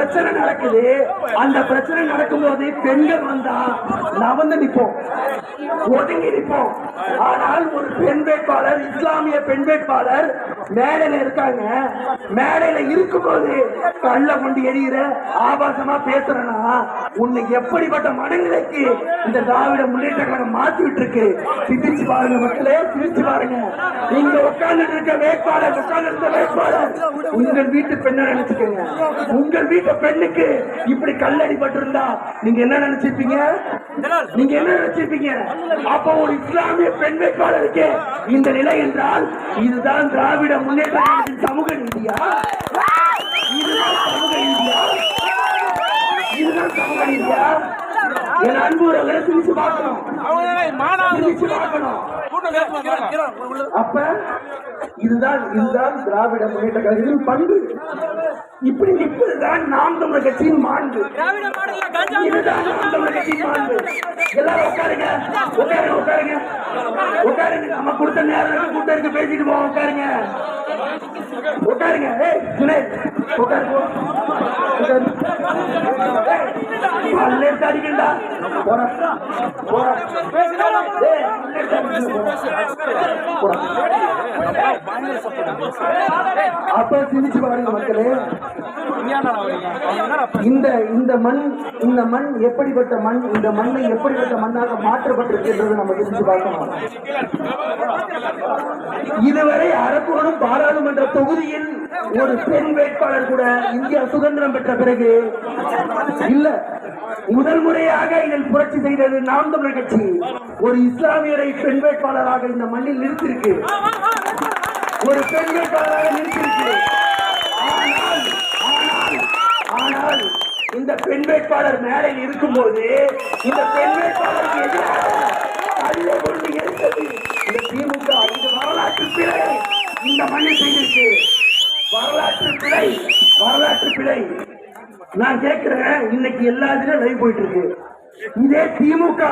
பிரச்சனை நடக்குது. அந்த பிரச்சனை நடக்கும்போது பெண்கள் வந்தா நவந்து நிற்போம், ஒதுங்கி நிற்போம். ஆனால் ஒரு பெண் வேட்பாளர், இஸ்லாமிய பெண் வேட்பாளர் மேடையில இருக்காங்க. மேடையில இருக்கும்போது கள்ள கொண்டு எரியிற ஆபாசமா பேசுறனா உன்னை எப்படிப்பட்ட மனநிலைக்கு இந்த திராவிட முன்னேற்ற கழகம் மாத்தி விட்டு இருக்கு. சிந்திச்சு பாருங்க மக்களே, சிந்திச்சு பாருங்க. நீங்க உட்கார்ந்து இருக்க வேட்பாளர், உட்கார்ந்து இருந்த வேட்பாளர் உங்கள் வீட்டு பெண்ணை நினைச்சுக்கோங்க. உங்கள் வீட்டு பெண்ணுக்கு இப்படி கல்லடிபட்டு இருந்தா நீங்க என்ன நினைச்சிருப்பீங்க? நீங்க என்ன நினைச்சிருப்பீங்க? அப்போ ஒரு இஸ்லாமிய பெண் வேட்பாளருக்கு இந்த நிலை என்றால் இதுதான் திராவிட முன்னேற்ற கழகத்தின் சமூக நீதியா? இதுதான் சமூக நீதியா? இதுதான் சமூக நீதியா? என் அன்புறவர்களை சிரிச்சு பார்க்கணும், சிரிச்சு பார்க்கணும். அப்ப இதுதான் திராவிட முன்னேற்ற கழகத்தின் பண்பு. இப்படி நிற்பதுதான் நாம் தமிழர் கட்சியின் மாண்பு. இதுதான் நாம் தமிழர் கட்சியின் மாண்பு. எல்லாரும் உட்காருங்க, உட்காருங்க, உட்காருங்க, உட்காருங்க. நம்ம கொடுத்த நேரம் கூட்டருக்கு பேசிட்டு போவோம். உட்காருங்க, உட்காருங்க. ஏய் சுனேஷ் உட்காருங்க, அடிக்கண்டா போற போற. அப்ப சிரிச்சு பாருங்க மக்களே. இந்த மண் எப்படிப்பட்ட மண், இந்த மண்ணை எப்படிப்பட்ட மண்ணாக மாற்றப்பட்டிருக்கின்றது நம்ம சிரிச்சு பார்க்கணும். இதுவரை அரக்கோணம் பாராளுமன்ற தொகுதியில் ஒரு பெண் வேட்பாளர் கூட இந்தியா சுதந்திரம் பெற்ற பிறகு இல்ல. முதல் முறையாக இதில் புரட்சி செய்தது நாம் தமிழர் கட்சி. ஒரு இஸ்லாமியரை பெண் வேட்பாளராக இந்த மண்ணில் நிறுத்திருக்கு, ஒரு பெண் வேட்பாளராக நிறுத்திருக்கு. ஆனால் இந்த பெண் வேட்பாளர் மேடையில் இருக்கும்போது இந்த பெண் வேட்பாளருக்கு எதிராக கல்லை கொண்டு எரித்தது இந்த திமுக. இது வரலாற்று பிழை இந்த மண்ணில் செய்திருக்கு. வரலாற்று பிழை, வரலாற்று பிழை. நான் கேட்கிறேன், இன்னைக்கு எல்லா இதுலயும் லைவ் போயிட்டு இருக்கு. இதே திமுக